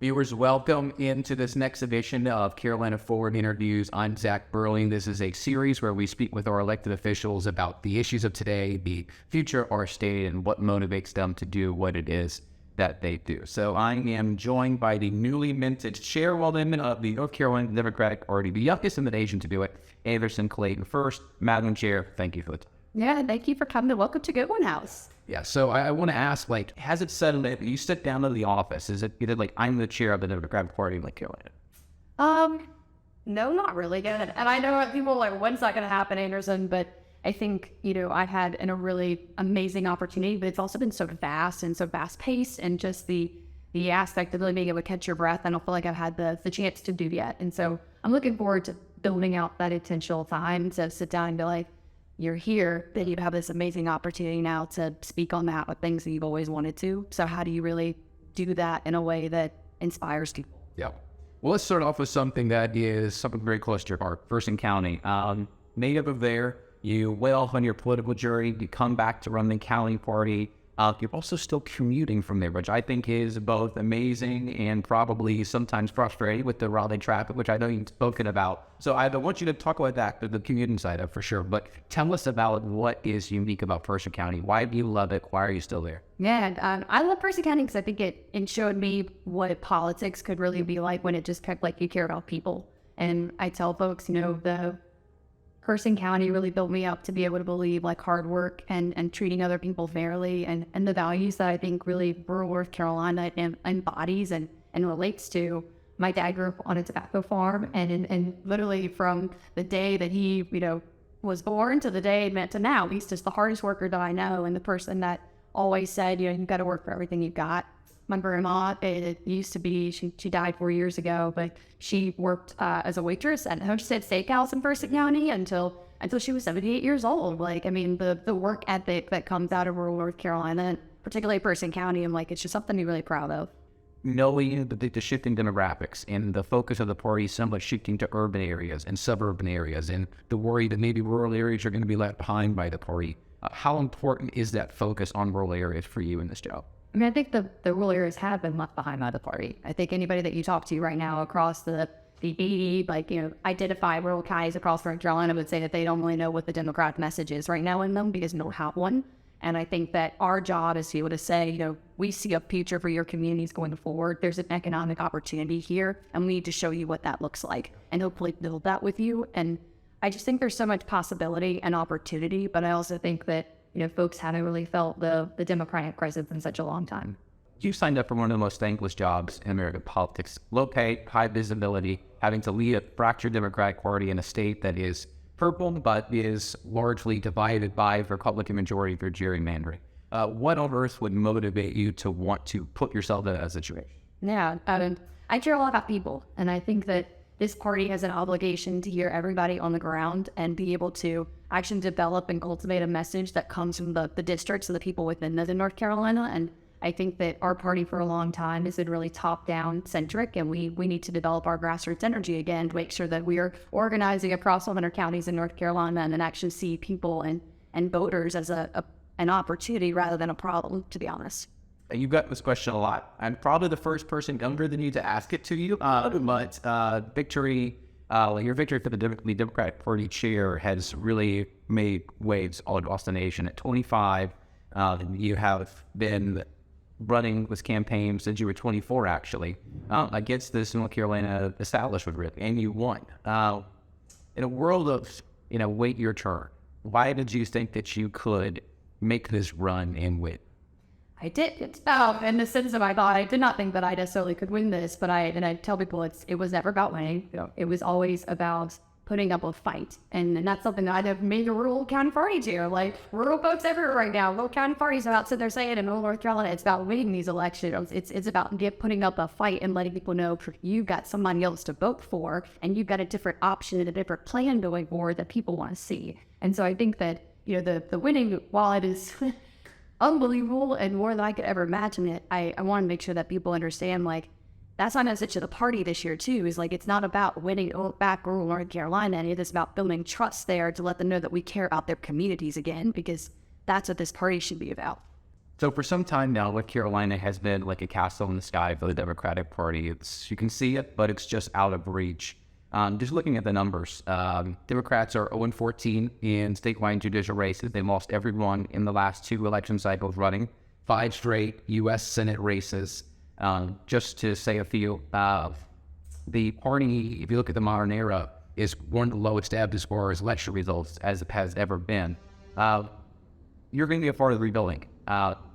Viewers, welcome into this next edition of Carolina Forward Interviews. I'm Zach Berly. This is a series where we speak with our elected officials about the issues of today, the future of our state, and what motivates them to do what it is that they do. So I am joined by the newly minted chairwoman of the North Carolina Democratic Party, the youngest in the nation to do it, Anderson Clayton. First, Madam Chair, thank you for the time. Yeah, thank you for coming. Welcome to Good One House. Yeah, so I want to ask, has it settled in? You sit down in the office, is it I'm the chair of the Democratic Party in Carolina? No, not really. And I know people are like, when's that going to happen, Anderson? But I think, I had a really amazing opportunity, but it's also been so vast and so fast paced, and just the aspect of really being able to catch your breath. I don't feel like I've had the chance to do yet. And so I'm looking forward to building out that intentional time to sit down and be like, you're here, then you have this amazing opportunity now to speak on that with things that you've always wanted to. So how do you really do that in a way that inspires people? Yeah. Well, let's start off with something that is something very close to your heart, Person County. Native of there, you went off on your political journey, you come back to run the county party. You're also still commuting from there, which I think is both amazing and probably sometimes frustrating with the Raleigh traffic, which I know you've spoken about. So I want you to talk about that, the commuting side of for sure. But tell us about what is unique about Person County. Why do you love it? Why are you still there? Yeah, I love Person County because I think it showed me what politics could really be like when it just kept like you care about people. And I tell folks, the Person County really built me up to be able to believe like hard work and treating other people fairly and the values that I think really rural North Carolina embodies and relates to. My dad grew up on a tobacco farm, and literally from the day that he, was born to the day it meant to now, he's just the hardest worker that I know, and the person that always said, you've got to work for everything you've got. My grandma, it used to be, she died 4 years ago, but she worked as a waitress at Homestead Steakhouse in Person County until she was 78 years old. The work ethic that comes out of rural North Carolina, particularly Person County, it's just something to be really proud of. Knowing the shifting demographics and the focus of the party somewhat shifting to urban areas and suburban areas, and the worry that maybe rural areas are going to be left behind by the party, how important is that focus on rural areas for you in this job? I think the rural areas have been left behind by the party. I think anybody that you talk to right now across the 80, identify rural counties across North Carolina would say that they don't really know what the Democratic message is right now in them because they don't have one. And I think that our job is to be able to say, we see a future for your communities going forward. There's an economic opportunity here, and we need to show you what that looks like and hopefully build that with you. And I just think there's so much possibility and opportunity, but I also think that folks haven't really felt the Democratic presence in such a long time. You signed up for one of the most thankless jobs in American politics. Low pay, high visibility, having to lead a fractured Democratic Party in a state that is purple, but is largely divided by the Republican majority through gerrymandering. What on earth would motivate you to want to put yourself in that situation? Yeah, I care a lot about people, and I think that this party has an obligation to hear everybody on the ground and be able to actually develop and cultivate a message that comes from the districts of the people within North Carolina. And I think that our party for a long time has been really top-down centric, and we need to develop our grassroots energy again to make sure that we are organizing across 100 counties in North Carolina and then actually see people and voters as an opportunity rather than a problem, to be honest. You've got this question a lot. I'm probably the first person younger than you to ask it to you, but your victory for the Democratic Party chair has really made waves all across the nation. At 25, you have been running this campaign since you were 24, actually, against this North Carolina establishment, really, and you won. In a world of, wait your turn, why did you think that you could make this run and win? I did. In the sense of I did not think that I necessarily could win this, but I tell people it was never about winning. It was always about putting up a fight. And that's something that I've made a rural county party to. Rural folks everywhere right now, rural county parties are out sitting there saying in rural North Carolina, it's about winning these elections. It's about putting up a fight and letting people know you've got somebody else to vote for, and you've got a different option and a different plan going forward that people want to see. And so I think that, the winning, while it is unbelievable and more than I could ever imagine it, I want to make sure that people understand, that's my message to the party this year too, is it's not about winning back rural North Carolina, and it is about building trust there to let them know that we care about their communities again, because that's what this party should be about. So for some time now, North Carolina has been like a castle in the sky for the Democratic Party. You can see it, but it's just out of reach. Just looking at the numbers, Democrats are 0-14 in statewide judicial races. They lost every one in the last 2 election cycles running. 5 straight U.S. Senate races. Just to say a few, the party, if you look at the modern era, is one of the lowest ebbed as far as election results as it has ever been. You're going to be a part of the rebuilding.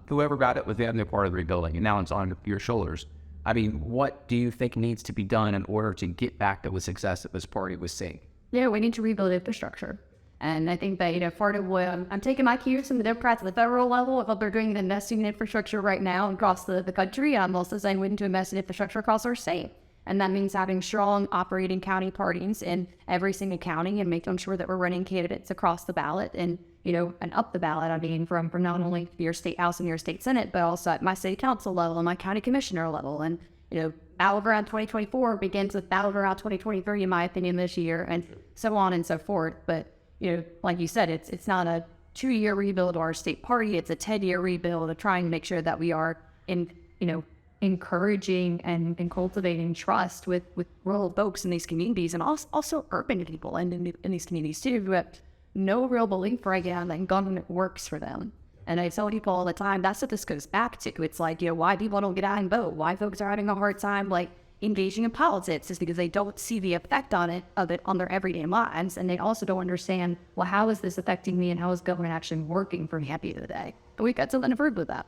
Whoever got it was the other part of the rebuilding, and now it's on your shoulders. I mean, what do you think needs to be done in order to get back to the success that this party was seeing? Yeah, we need to rebuild infrastructure. And I think that, part of what I'm taking my cues from the Democrats at the federal level of what they're doing in investing in infrastructure right now across the country. I'm also saying we need to invest in infrastructure across our state. And that means having strong operating county parties in every single county and making sure that we're running candidates across the ballot and up the ballot. I mean, from not only your state house and your state senate, but also at my city council level and my county commissioner level. And, Battleground 2024 begins with Battleground 2023, in my opinion, this year, and so on and so forth. But, like you said, it's not a 2-year rebuild of our state party. It's a 10-year rebuild of trying to make sure that we are encouraging and cultivating trust with rural folks in these communities, and also urban people in these communities too, who have no real belief right now that government works for them. And I tell people all the time, that's what this goes back to. It's like, why people don't get out and vote, why folks are having a hard time engaging in politics, is because they don't see the effect of it on their everyday lives, and they also don't understand, well, how is this affecting me, and how is government actually working for me at the end of the day? And we've got something to prove with that.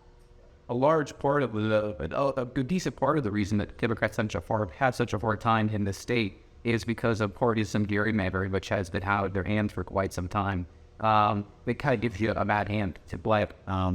A large part of a decent part of the reason that Democrats have such a hard time in this state is because of partisan gerrymandering, which has been out of their hands for quite some time. It kind of gives you a bad hand to play.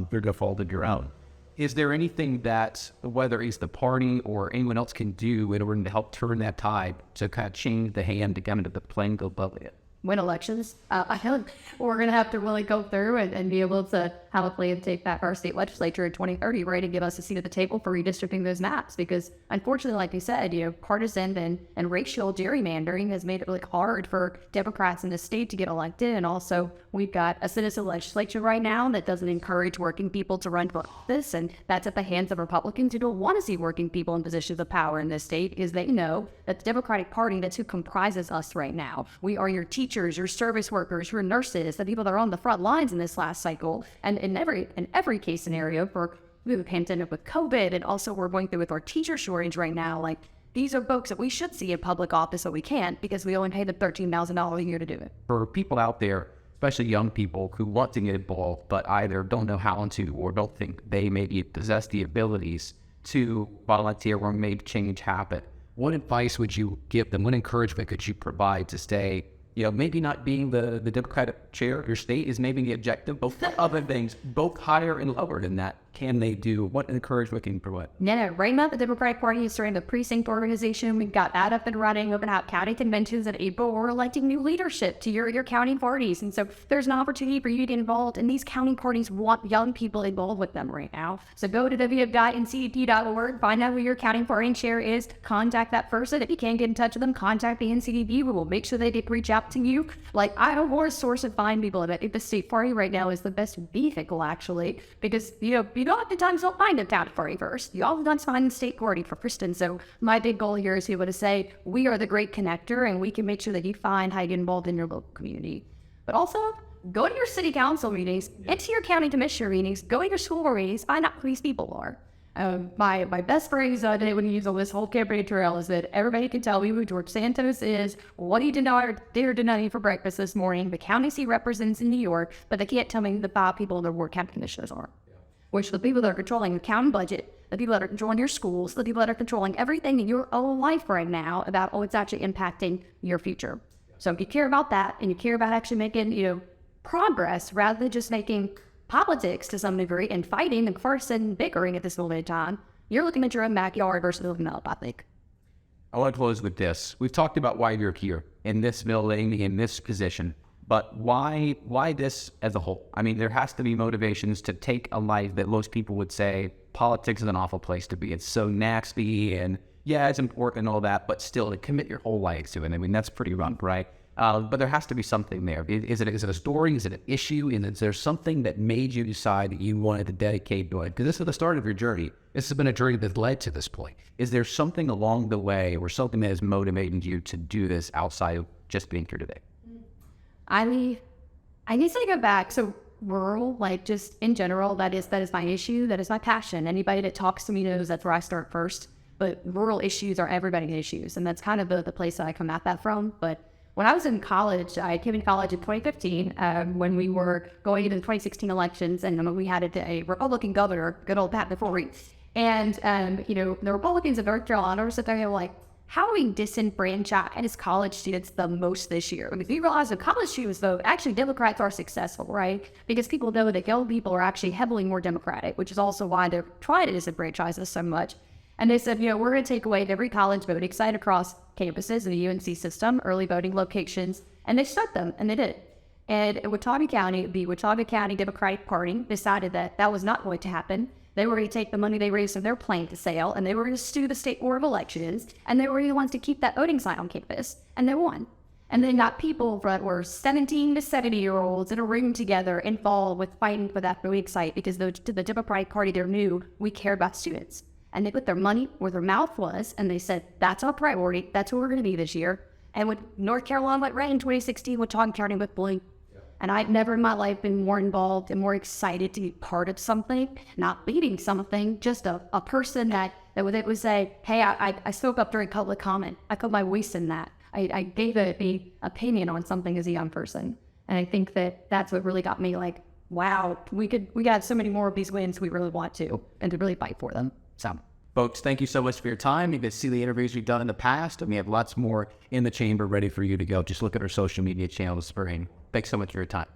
They're defaulted your own. Is there anything that, whether it's the party or anyone else, can do in order to help turn that tide to kind of change the hand to come into the playing field above it? Win elections. I think we're going to have to really go through and be able to have a plan to take back our state legislature in 2030, right, and give us a seat at the table for redistricting those maps. Because unfortunately, like you said, partisan and racial gerrymandering has made it really hard for Democrats in the state to get elected. And also, we've got a citizen legislature right now that doesn't encourage working people to run for office, and that's at the hands of Republicans who don't want to see working people in positions of power in this state, because they know that the Democratic Party, that's who comprises us right now. We are your teachers, your service workers, your nurses, the people that are on the front lines in this last cycle, and in every case scenario for the pandemic with COVID, and also we're going through with our teacher shortage right now. These are folks that we should see in public office, but we can't because we only pay them $13,000 a year to do it. For people out there, especially young people who want to get involved but either don't know how to or don't think they maybe possess the abilities to volunteer or make change happen, what advice would you give them? What encouragement could you provide to stay, maybe not being the Democratic chair of your state is maybe the objective, but other things, both higher and lower than that, can they do? What encouragement can you provide? Yeah, right now the Democratic Party is starting the precinct organization. We've got that up and running. We're going to have county conventions in April. We're electing new leadership to your county parties. And so there's an opportunity for you to get involved. And these county parties want young people involved with them right now. So go to www.ncdp.org, find out who your county party chair is, contact that person. If you can't get in touch with them, contact the NCDP. We will make sure they reach out to you. I don't want a source of find people. I think the state party right now is the best vehicle, actually, because, you oftentimes don't find a county party first. You oftentimes find the state party for Kristen. So my big goal here is to be able to say, we are the great connector, and we can make sure that you find how you get involved in your local community. But also, go to your city council meetings, into your county commissioner meetings, go to your school board meetings, find out who these people are. My best phrase that I would use on this whole campaign trail is that everybody can tell me who George Santos is, what he did or did not eat for breakfast this morning, the counties he represents in New York, but they can't tell me who the 5 people in the ward county commissioners are. Which the people that are controlling the county budget, the people that are controlling your schools, the people that are controlling everything in your own life right now about, it's actually impacting your future. So if you care about that, and you care about actually making, progress, rather than just making politics to some degree and fighting and partisan bickering at this moment in time, you're looking at your own backyard versus looking up, I think. I want to close with this. We've talked about why you're here in this building, in this position. But why this as a whole? I mean, there has to be motivations to take a life that most people would say politics is an awful place to be. It's so nasty, and yeah, it's important and all that, but still to commit your whole life to it. I mean, that's pretty rough, right? But there has to be something there. Is it a story? Is it an issue? And is there something that made you decide that you wanted to dedicate to it? Because this is the start of your journey. This has been a journey that's led to this point. Is there something along the way or something that has motivated you to do this outside of just being here today? I need to go back. So rural, like just in general, that is my issue. That is my passion. Anybody that talks to me knows that's where I start first. But rural issues are everybody's issues. And that's kind of the place that I come at that from. But when I was in college, I came in college in 2015 when we were going into the 2016 elections, and we had a Republican governor, good old Pat McCrory. And, the Republicans in North Carolina were sitting there like, how are we disenfranchised college students the most this year? I mean, we realize that college students, though, actually Democrats are successful, right? Because people know that young people are actually heavily more Democratic, which is also why they're trying to disenfranchise us so much. And they said, we're going to take away every college voting site across campuses in the UNC system, early voting locations, and they shut them, and they did. And in Watauga County, the Watauga County Democratic Party decided that that was not going to happen. They were going to take the money they raised from their plant sale, and they were going to sue the State Board of Elections, and they were the ones to keep that voting site on campus, and they won. And then got people that were 17 to 70-year-olds in a room together involved with fighting for that voting site because the Democratic Party there knew we cared about students. And they put their money where their mouth was, and they said, that's our priority. That's what we're going to be this year. And when North Carolina went red in 2016, Watauga County went blue. And I'd never in my life been more involved and more excited to be part of something, not leading something, just a person that would say, hey, I spoke up during public comment. I put my voice in that. I gave an opinion on something as a young person. And I think that's what really got me like, wow, we got so many more of these wins we really want to, and to really fight for them. So, folks, thank you so much for your time. You can see the interviews we've done in the past, and we have lots more in the chamber ready for you to go. Just look at our social media channels. Thanks so much for your time.